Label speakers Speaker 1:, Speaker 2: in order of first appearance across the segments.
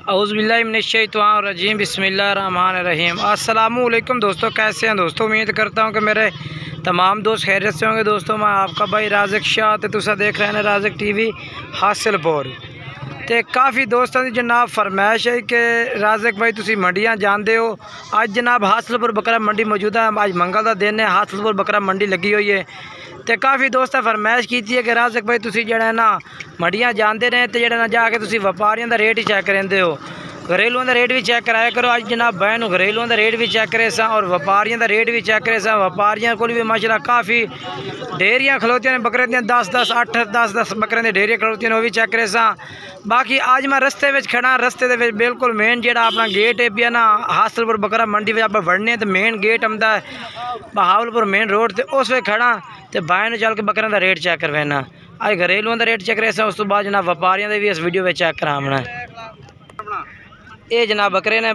Speaker 1: औज़ुबिल्लाहिमिनश्शैतानिर्रजीम बिस्मिल्लाहिर्रहमानिर्रहीम। अस्सलामुअलैकुम दोस्तों, कैसे हैं दोस्तों। उम्मीद करता हूं कि मेरे तमाम दोस्त खैरियत से होंगे। दोस्तों मैं आपका भाई राज़िक शाह ते तुसा देख रहे हैं राज़िक टीवी हासिलपुर। तो काफ़ी दोस्तों की जनाब फरमाइश है कि राज़िक भाई तुसी मंडियां जानते हो। अज जनाब हासिलपुर बकरा मंडी मौजूद है। अज मंगल का दिन है, हासिलपुर बकरा मंडी लगी हुई है। तो काफ़ी दोस्तों फरमाइश की है कि राज़िक भाई तुसी जड़ा ना मंडियां जानते रहे तो जड़ा ना जाके तुसी व्यापारियों का रेट ही चेक करेंदे हो, घरेलुओं का रेट भी चेक कराया करो। अज जनाब बहन घरेलुओं का रेट भी चेक करे सा और व्यापारियों का रेट भी चेक करे सा। व्यापारियों को भी माशाल्लाह काफ़ी डेयरियाँ खलोतियां ने बकरे दियां 10-10 8-10 बकरे दी डेयरियां खलोतियां ने वो भी चेक करे सा। बाकी आज मैं रस्ते में खड़ा, रस्ते के बिल्कुल मेन जो अपना गेट है पिया ना हासिलपुर बकरा मंडी में आप बढ़ने तो मेन गेट आंदा है बहावलपुर मेन रोड से, उस वे खड़ा तो बाहर चल के बकरों का रेट चेक करवाना। अज घरेलुओं का रेट चेक करे सा, उस तो बाद जनाब व्यापारियों का भी इस वीडियो में चेक करावना। ये जनाब बकरे ने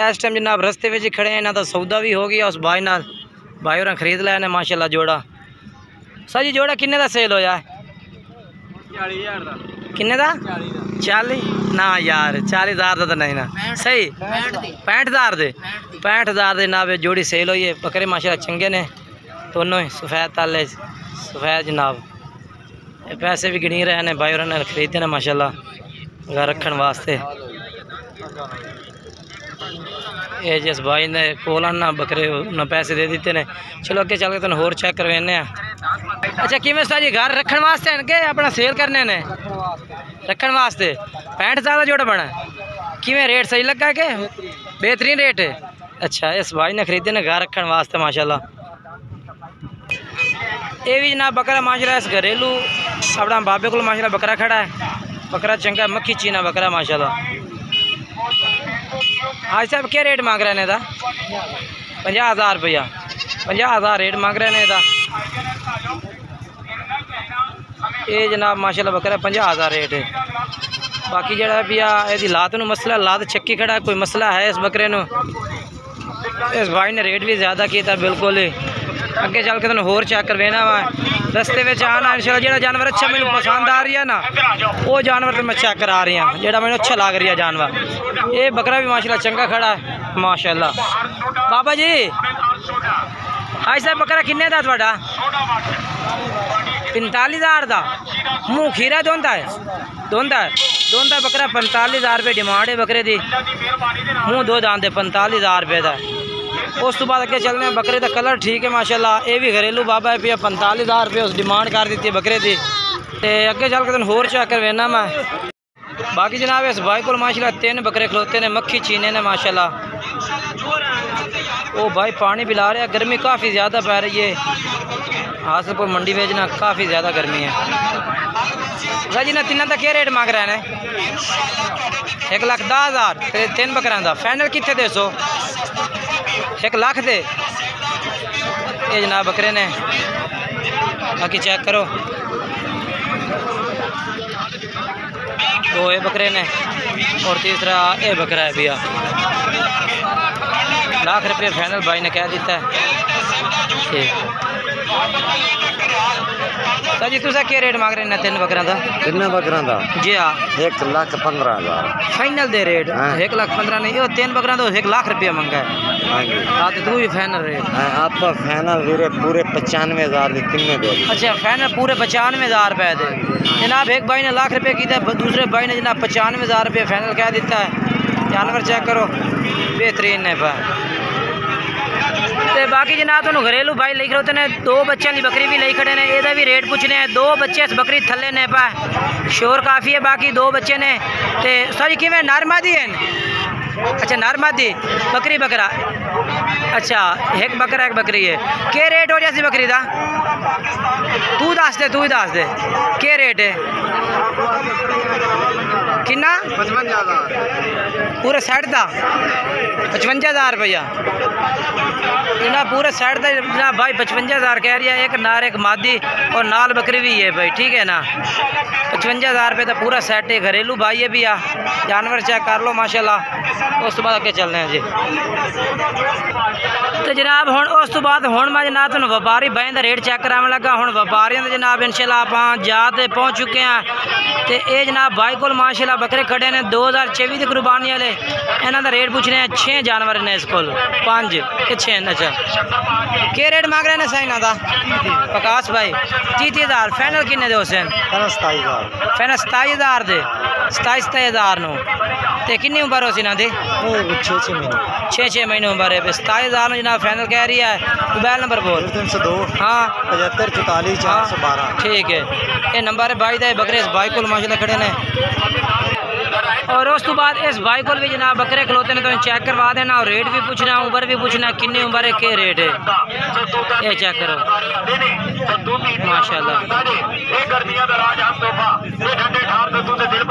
Speaker 1: इस टाइम जनाब रस्ते में खड़े हैं, इन्हों का सौदा भी हो गया। उस भाई नाल भाई और खरीद लिया ने माशाल्लाह जोड़ा। सर जी जोड़ा किन्ने का सेल होया?
Speaker 2: 40,000 का।
Speaker 1: किन्ने का? 40 ना यार 40,000 का तो नहीं ना, सही 65,000 दे 65,000 दे जनाब जोड़ी सेल हुई है। बकरे माशाल्लाह चंगे ने दोनों ही, सफ़ेद ताले सफ़ेद जनाब। पैसे भी गिनी रहे हैं भाई और ने खरीदे ने माशाल्लाह घर रखने वास्ते। ये जिस भाई ने कोल ना बकरे उन्हें पैसे दे दिते ने। चलो अगे चल के तुम होर चेक करवाने। अच्छा किमें सारी घर रखने वास्ते हैं कि अपना सेल करने ने? रखने वास्ते 65,000 का जोड़ा बना। किमें रेट सही लगा के बेहतरीन रेट है? अच्छा इस भाई ने खरीदे ने घर रखने वास्ते माशाल्लाह। ये भी जनाब बकरा माशाल्लाह इस घरेलू अपना बाबे को माशाल्लाह बकरा खड़ा है। बकरा चंगा मक्खी चीना बकरा माशाल्लाह। आज साहब क्या रेट मांग रहे हैं? 50,000 रुपया 50,000 रेट मांग रहे हैं। ये जनाब माशाल्लाह बकरा 50,000 रेट है। बाकी जरा भैया यदि लात नू मसला लात चक्की खड़ा कोई मसला है इस बकरे नू, इस भाई ने रेट भी ज़्यादा किया बिल्कुल ही। अगे चल के तुम होर चेक करवाना वा रस्ते में आना इंशाल्लाह। जो जानवर अच्छा मैंने पसंद आ रही है ना वो जानवर तो मैं चेक करा रही हूँ, जो मैंने अच्छा लग रही है जानवर। ये बकरा भी माशाल्लाह चंगा खड़ा है माशाल्लाह। बाबा जी हाई साहब बकरा किन्ने दा थोड़ा? 45,000 का मुँह खीरा दोंदा है दोंदा बकरा 45,000 रुपये डिमांड है बकरे की। मुँह दो दांदे 45,000 रुपये का। उस तो बाद अगे चलने बकरे का कलर ठीक है माशाल्लाह। ये भी घरेलू बाबा है भैया 45,000 रुपये उस डिमांड कर दी है बकरे की। तो अगे चल के तुम होर चेक करवाना मैं। बाकी जनाब इस भाई को माशाल्लाह 3 बकरे खलोते ने मक्खी चीने ने माशाल्लाह। वो भाई पानी पिला रहा है, गर्मी काफ़ी ज़्यादा पै रही है हासिलपुर मंडी में ना, काफ़ी ज़्यादा गर्मी है। भाई जी ना तीनों का क्या रेट मांग रहे हैं? 1,10,000 3 बकरा का फाइनल कितने दे सो? 1 लाख दे ये जनाब बकरे ने। बाकी चेक करो दो ये बकरे ने और तीसरा ये बकरा है भैया। 1 लाख रुपये फाइनल भाई ने कह दिता है। सर जी तुसा क्या रेट मांग रहे हैं 3 बकरा का?
Speaker 2: 3 बकरा का
Speaker 1: जी हाँ
Speaker 2: 1,15,000
Speaker 1: फाइनल दे रेट। 1,15,000 नहीं वो 3 बकरा तो 1 लाख रुपया मंगा है। हाँ तो तू भी फाइनल रेट
Speaker 2: आप फाइनल पूरे 95,000 कितने दे?
Speaker 1: अच्छा फाइनल पूरे 95,000 रुपये दे जनाब। एक भाई ने 1 लाख रुपये की था, दूसरे भाई ने जनाब 95,000 रुपये फाइनल कह दिता है। जानवर चेक करो बेहतरीन है भाई। तो बाकी जनाब तुम घरेलू भाई ले खड़ोते ने 2 बच्चों की बकरी भी ले खड़े ने, यदा भी रेट पूछने हैं। 2 बच्चे इस बकरी थले ने पा शोर काफ़ी है। बाकी 2 बच्चे ने तो सर कि नारमादी है? अच्छा नारमादी बकरी बकरा। अच्छा एक बकरा एक बकरी है। क्या रेट हो जाती बकरी का? तू ही दस दे क्या रेट है? किन्ना?
Speaker 2: 55,000
Speaker 1: पूरे सेट का 55,000 रुपया जनाब, पूरे सेट का जनाब भाई 55,000 कह रही है। एक नार एक मादी और नाल बकरी भी है भाई, ठीक है ना। 55,000 रुपये का पूरा सेट है। घरेलू भाई है भी आ, जानवर चेक कर लो माशाल्लाह। उस तो बाद अगे चलने हैं जी। तो जनाब हुण उस तो बाद हुण मैं जनाब तुहानूं व्यापारी भाई का रेट चेक करावन लगा। हुण व्यापारियों के जनाब इंशाल्लाह आप जा ते पहुँच चुके हैं। तो ये जनाब भाई को माशाल्लाह बकरे खड़े ने 2024 की कुर्बानी वाले। इन्हों का रेट पूछने हैं 6 जानवर ने इस कोल 5 कि 6। अच्छा क्या रेट मांग रहे हैं साईं का प्रकाश भाई? 30,000 फाइनल किन्ने दे हुसैन? फाइनल 27,000 दे 27,000 नो। तो कितनी उम्र हो सी ना दी? 6 महीने उम्र है। 27,000 जनाब फाइनल कह रही है। मोबाइल नंबर बोल। 302 हाँ 75 44 412। ठीक है, ये नंबर है भाई का। बकरे इस भाई को माशाल्लाह खड़े ने। और उस तो बाद इस भाई को भी जनाब बकरे खलोते ने, तो चेक करवा देना और रेट भी पूछना, उम्र भी पूछना, कितनी उम्र है, क्या रेट है, ये चेक करो माशाल्लाह।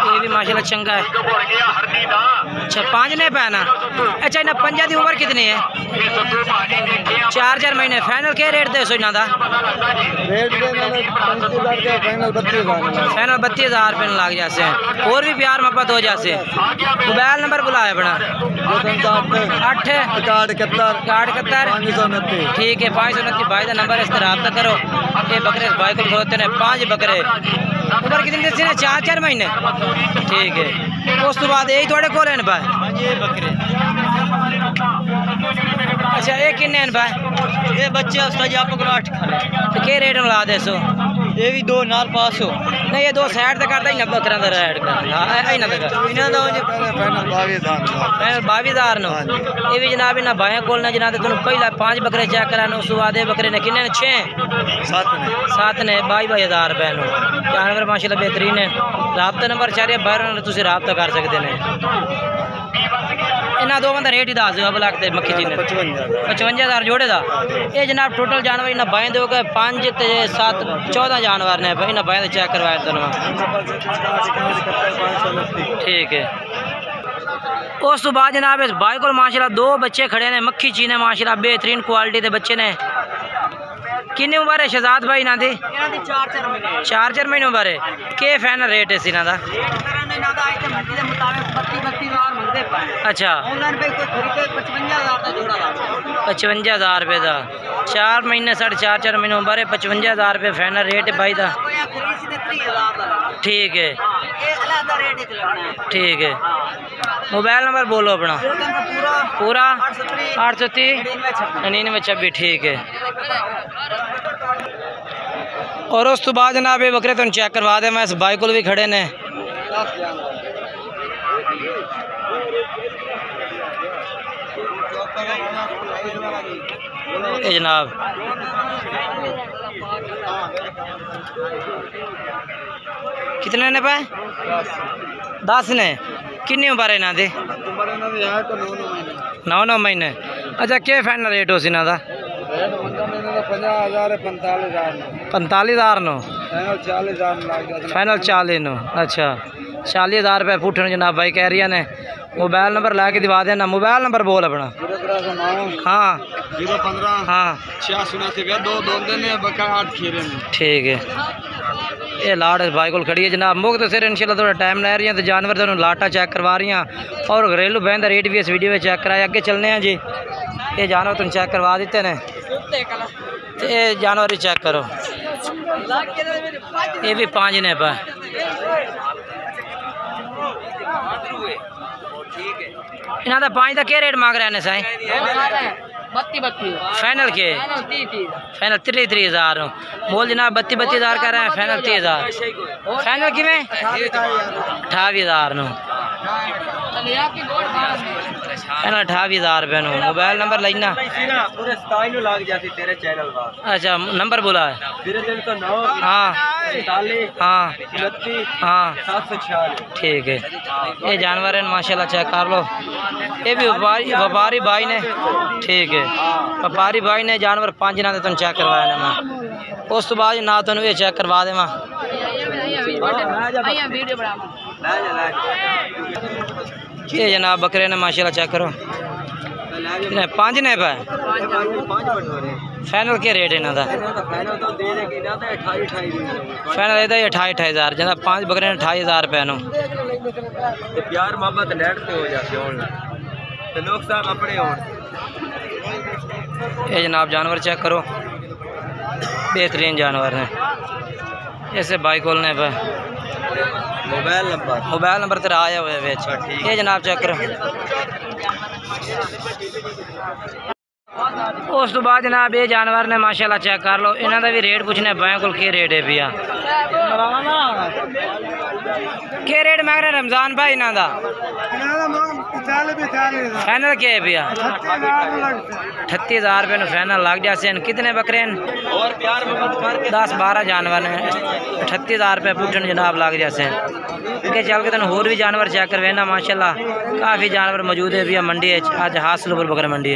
Speaker 1: ये भी माशाल्लाह चंगा है। अच्छा 5 ने पैना। अच्छा इन्हें 5 की उम्र कितनी है? 4 महीने। फाइनल क्या रेट दे सो इन्हों का? फाइनल 32,000 रुपये लग जाते हैं। और भी प्यार मोहब्बत हो जाते। मोबाइल नंबर बुलाया अपना 8 ठीक है 529 भाई का नंबर। इस तरह रब्ता करो। ये बकरे इस भाई को खलोते हैं 5 बकरे। उम्र कितनी दसी ने? 4 महीने। ठीक है, उस तो बाद यही थोड़े को लेने भाई ये बकरे। अच्छा ये किन्ने भाई? ये बच्चे आपको 8 तो क्या रेट ला दे सो? ये भी 2 नाल पास हो नहीं, ये 2 साइड तक करता ही ना बकरा का रेट का। हाँ इन्हों का फाइनल 22,000 नो। ये भी जनाब इन्हें भाइयों को जनाब तुम पहला 5 बकरे चेक कराने। उस बाद बकरे ने किन्ने 7 ने 22,000 रुपये नो। जानवर माशाल्लाह बेहतरीन है। रब्ता नंबर चाहिए बाहर तुम रब्ता कर सकते हैं। इन्होंने 2 का रेट ही दस दो ब्लैक ते मक्खी जी ने 55,000 जोड़े का। ये जनाब टोटल जानवर इन्हें बाएँ दो गए 5 ते 7 14 जानवर ने। इन्हें बाएँ चेक करवाया धन्यवाद। ठीक है, उस तो बाद जनाब इस भाई को माशाल्लाह 2 बच्चे खड़े ने मक्खी चीने माशाल्लाह बेहतरीन क्वालिटी के बच्चे ने। कितनी उम्र है शहजाद भाई इन्हों की? 4 महीने उम्र है। क्या फाइनल रेट है इन्हों का? अच्छा 55,000 रुपये का 4 महीने 4.5 महीने उम्र है। 55,000 रुपये फाइनल रेट है भाई का। ठीक है ठीक है, मोबाइल नंबर बोलो अपना पूरा 830 99 26। ठीक है, और उस तो बाद जनाब ये बकरे तुम चेक करवा दे। मैं इस भाई को भी खड़े ने। ये जनाब कितने ने पाए? 10 ने। कितनी उम्र है इन्हों की? 9 महीने। अच्छा क्या फाइनल रेट हो इन्हों का? 45,000 नो। Final 40 no. अच्छा 40,000 रुपये फुटन जनाब भाई कह रही ने। मोबाइल नंबर ला के दिवा देना। मोबाइल नंबर बोल अपना। हाँ 015 हाँ 6 ठीक है, ये लाट भाई को खड़ी है जनाब। मुक्त सिर इंशाल्लाह थोड़ा टाइम लै रही है। तो जानवर तुम लाटा चेक करवा रही हैं और घरेलू बहन का रेट भी इस वीडियो में चेक कराया। अगे चलने हैं जी। ये जानवर तुम चेक करवा देते हैं। तो ये जानवर भी चेक करो। ये भी 5 ने पा। इन्हों का 5 का क्या रेट मांग रहे हैं साईं? 32 फाइनल के? फाइनल 30,000 बोल जनाब 32,000 कह रहे हैं। फाइनल 30,000 फाइनल किमें 28,000 नो। फाइनल 28,000 रुपये नो। मोबाइल नंबर लेना। अच्छा नंबर बोला है। हाँ हाँ हाँ ठीक है, ये जानवर है माशाल्लाह चेक कर लो। ये भी व्यापारी भाई ने। ठीक है, व्यापारी भाई ने जानवर 5 ना तुम चेक करवाया मैं। उस तो बाद ना तुम ये चेक करवा दे। ये जनाब बकरे ने माशाल्लाह चेक करो 5 ने पे फाइनल क्या रेट है इन्हों का? फाइनल ये 28,000 जनाब 5 बकरे ने 28,000 रुपये नु
Speaker 2: प्यार मोहब्बत नेट पे हो जाते हो तो लोग साहब अपने हो।
Speaker 1: ये जनाब जानवर चेक करो बेहतरीन जानवर ने ऐसे भाई खोलने पे मोबाइल नंबर तेरा आया हुआ है। ये जनाब चेक करो। उस तो बाद जनाब ये जानवर ने माशाल्लाह चेक कर लो इन्हों का भी रेट पूछने बैंक को रेट है भैया क्या रेट मांग रहे रमजान भाई इन्हों का? फाइनल क्या है भैया? 38,000 रुपये फाइनल लग जाते हैं। कितने बकरे हैं? 10-12 जानवर ने 38,000 रुपये पूछने जनाब लग जाते हैं। इनके चल के तुम होर भी जानवर चेक करवे ना माशाल्लाह काफ़ी जानवर मौजूद है भैया मंडी अज हासिलपुर बकरा मंडी।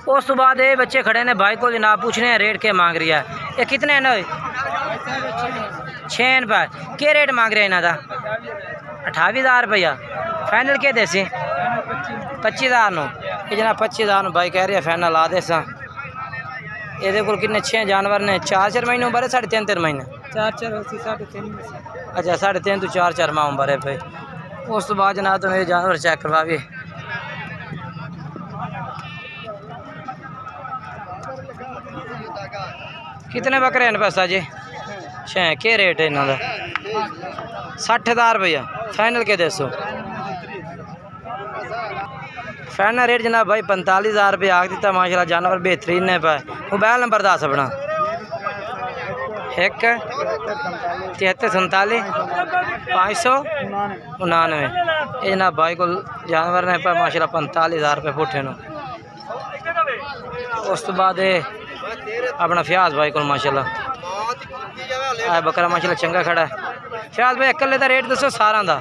Speaker 1: उस तो बाद ये बच्चे खड़े ने भाई को जनाब पूछने हैं रेट क्या मांग रही है। ये कितने हैं ना 6 रुपये क्या रेट मांग रहे हैं इन्हों का? 28,000 रुपया फाइनल क्या देसी 25,000 नो ये जनाब 25,000 भाई कह रहे हैं फाइनल ला दे सा। ये को कितने 6 जानवर ने 4-4 महीने उम्र है 3.5 महीने 4-4 अच्छा 3.5 तो 4-4 माह उम्र है भाई। उस तो बाद जनाब तो ये जानवर चेक करवा भी कितने बकरे हैं पैसा जी 6 क्या रेट है इन्हों का? 60,000 रुपया फाइनल के दसो? फाइनल रेट जनाब भाई 45,000 रुपये आग दिता माशाल्लाह जानवर बेहतरीन ने पे। मोबाइल नंबर दस अपना 1 73 47 599 ये जनाब भाई को जानवर ने पे माशाल्लाह 45,000 रुपये फुटे नो। उस तो बाद अपना फ्याज भाई को माशाल्लाह बकरा माशाल्लाह चंगा खड़ा है। फ्याज भाई अकले का रेट दसो सारा का?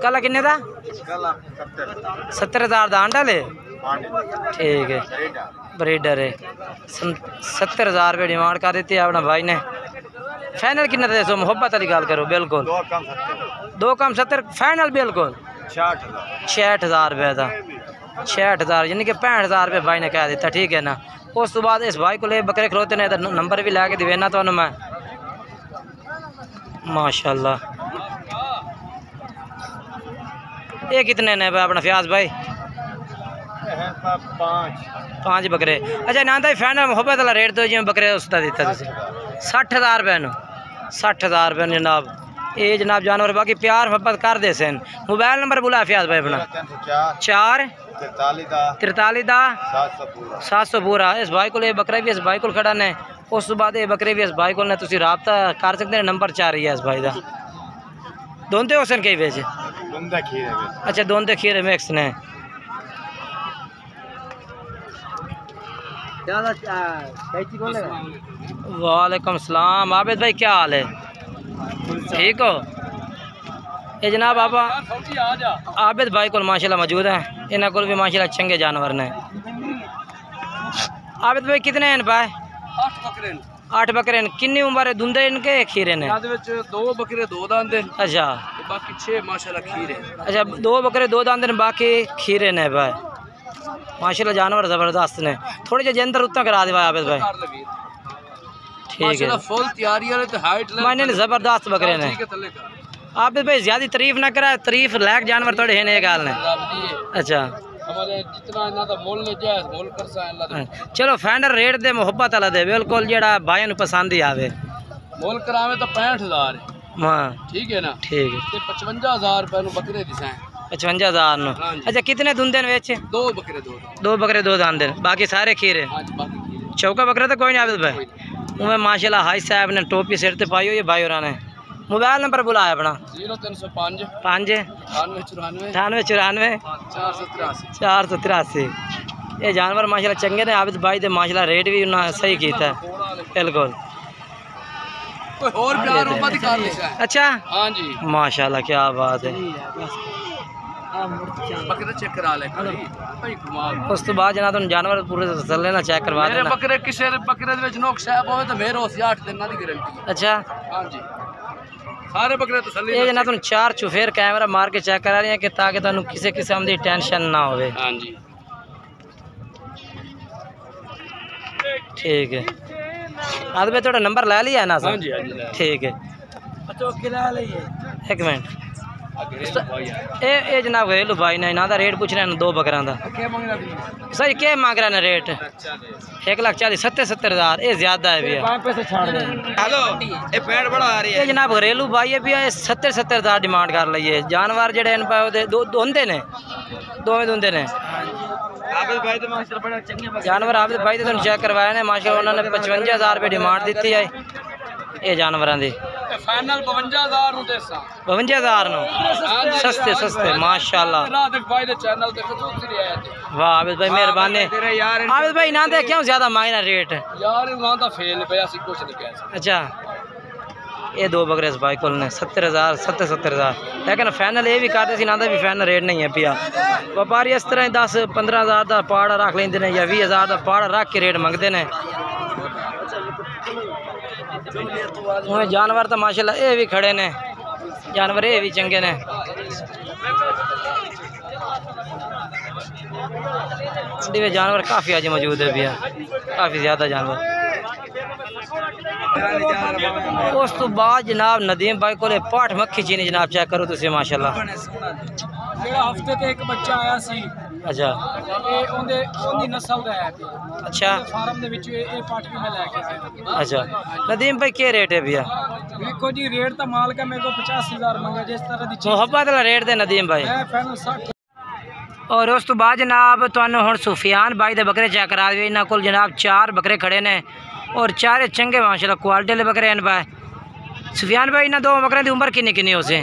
Speaker 1: कल किन्ने का? 70,000 का आंडा ले ठीक है ब्रीडर है 70,000 रुपये डिमांड कर दी अपना भाई ने। फाइनल किन्ने दसो मुहब्बत वाली गल करो बिल्कुल 2 कम 70 फाइनल बिल्कुल 66,000 रुपये का 66,000 यानी कि 65,000 रुपये भाई ने कह दिता ठीक है ना। उस तो बाद इस भाई को ले बकरे खलोते ने नंबर भी लैके देना तो मैं माशाल्लाह। ये कितने ने अपना फ्याज भाई? 5 बकरे अच्छा ना ही फाइनल मुहब्बत वाला रेट दो जिम्मे बकरे उसका दिता 60,000 रुपये 60,000 रुपये जनाब ये जनाब जानवर बाकी प्यार मोहब्बत कर दे सन। मोबाइल नंबर बुला फ्याज भाई अपना 4 43 700 पूरा। इस भाई को बकरा भी इस भाई को खड़ा ने। उस तो बाद ये बकरे भी इस भाई को तुम रबता कर सकते हैं नंबर 4 ही है इस भाई का। दोनों हो सन कई बेच अच्छा दोनों खीरे मिक्स ने। वालेकुम सलाम आबिद भाई क्या हाल है ठीक हो? ये जनाब आप आबिद भाई को माशाल्लाह मौजूद है इन्होंने को भी माशाल्लाह चंगे जानवर ने। आबिद भाई कितने हैं भाई? 8 बकरे किन्नी उम्र है दुंदे इनके खीरे ने?
Speaker 2: 2 बकरे 2 दांद
Speaker 1: अच्छा
Speaker 2: बाकी 6 माशाल्लाह खीरे
Speaker 1: अच्छा 2 बकरे 2 दांद बाकी खीरे ने भाई माशाल्लाह जानवर ज़बरदस्त ने। थोड़ी जी अंदर उत्ता करा दे भाई आबिद भाई ठीक है
Speaker 2: फुल तैयारी वाले तो हाइट
Speaker 1: मैंने ज़बरदस्त बकरे ने। आबिद भाई ज़्यादा तारीफ ना करा तारीफ लायक जानवर थोड़े हैं ने गाल ने अच्छा चलो फाइनल रेट दे मुहब्बत वाला दे बिल्कुल जेड़ा भाई पसंद ही आवे
Speaker 2: मोल करावे तो 65,000
Speaker 1: हाँ
Speaker 2: ठीक है ना
Speaker 1: ठीक है
Speaker 2: 55,000 रुपए बकरे दिसाए
Speaker 1: 55,000 नो अच्छा कितने दुंदे बेच?
Speaker 2: 2 बकरे
Speaker 1: 2 दांद बाकी सारे खीरे चौका बकरा तो कोई नहीं आबिद भाई उमें माशाल्लाह हाई साहब ने टोपी सिर ते पाई हुई है भाई और ने। मोबाइल नंबर बुलाया अपना
Speaker 2: 0305
Speaker 1: 5 98 483 ये जानवर माशाल्लाह चंगे ने आबिद भाई दे माशाल्लाह रेट भी उन्हें सही किया बिल्कुल अच्छा हाँ जी माशाल्लाह क्या बात है
Speaker 2: बकरे चेक करा ले भाई कमाल।
Speaker 1: उस तो बाद जनाब तुम जानवर पूरे तसल्ले ना चेक करवा
Speaker 2: मेरे
Speaker 1: देना।
Speaker 2: बकरे किसे बकरे दे विच नुक्स है होवे तो मेरे होसी 8 दिन दी गारंटी।
Speaker 1: अच्छा
Speaker 2: हां जी सारे बकरे तसल्ली।
Speaker 1: ये जनाब तुम 4 चुफेर कैमरा मार के चेक करा रहे हैं कि ताकि तुहानू किसी किस्म की टेंशन ना होवे।
Speaker 2: हां जी
Speaker 1: ठीक है। आज मैं थोड़ा नंबर ले लिया ना सर?
Speaker 2: हां जी हां जी
Speaker 1: ठीक है।
Speaker 2: अच्छा किला लइए
Speaker 1: एक मिनट ये जनाब घरेलू भाई ने इन्हों का रेट पूछ रहे हैं 2 बकरा का। सर क्या मांग रहे हैं रेट? 1,40,000 70,000 ये ज्यादा है भैया।
Speaker 2: हेलो ये पेड़ बड़ा आ रही
Speaker 1: ये जनाब घरेलू भाई है भैया 70,000 डिमांड कर ली है। जानवर जड़े होंगे ने दोवें दोंदे ने जानवर आबिद भाई तो चेक करवाए ने माशाल्लाह उन्होंने 55,000 रुपये डिमांड दी है ये जानवरों की।
Speaker 2: फाइनल 52,000 नु देसा
Speaker 1: 52,000 नु सस्ते सस्ते माशाल्लाह।
Speaker 2: भाई दे चैनल ते दूसरी आया थी।
Speaker 1: वाह आबिद भाई मेहरबानी। आबिद भाई ना दे क्यों ज्यादा मांगना रेट?
Speaker 2: यार ना दा फेल पे असि कुछ नहीं कह सकते।
Speaker 1: अच्छा ये 2 बकरे इस भाई को 70,000 70,000 लेकिन फाइनल ये भी करते सी ना भी फाइनल रेट नहीं है पिया। व्यापारी इस तरह 10-15,000 का पाड़ा रख लेंदे ने या 20,000 का पाड़ा रख के रेट मंगते हैं। जानवर तो माशाल्लाह ये भी खड़े ने जानवर ये भी चंगे ने। मंडी में जानवर काफ़ी आज मौजूद है भैया काफ़ी ज़्यादा जानवर। उस तो बाद जनाब नदीम भाई को पाठ मक्खी चीनी जनाब चेक करो तुम माशाल्लाह।
Speaker 2: हफ्ते ते एक बच्चा आया सी।
Speaker 1: अच्छा
Speaker 2: ਇਹ ਉਹਦੀ ਨਸਲ ਦਾ ਹੈ।
Speaker 1: अच्छा
Speaker 2: ਫਾਰਮ ਦੇ ਵਿੱਚ ਇਹ ਪਾਠ ਵੀ ਮੈਂ ਲੈ ਕੇ ਆਇਆ।
Speaker 1: अच्छा नदीम भाई क्या रेट है भैया?
Speaker 2: देखो जी रेट तो माल का मेरे को 85,000 मंगा जिस तरह की
Speaker 1: मोहब्बत वाला रेट दे नदीम भाई।
Speaker 2: मैं फाइनल 60।
Speaker 1: और उस तो बाद जनाब तुहानू हुण सुफियान भाई दे बकरे चेक करा दे। इन्हां कोल जनाब 4 बकरे खड़े ने और 4 चंगे माशाल्लाह क्वालिटी वाले बकरे हैं भाई। सुफियान भाई इन्हां 2 बकरे की उम्र किन्नी किन्नी हो से?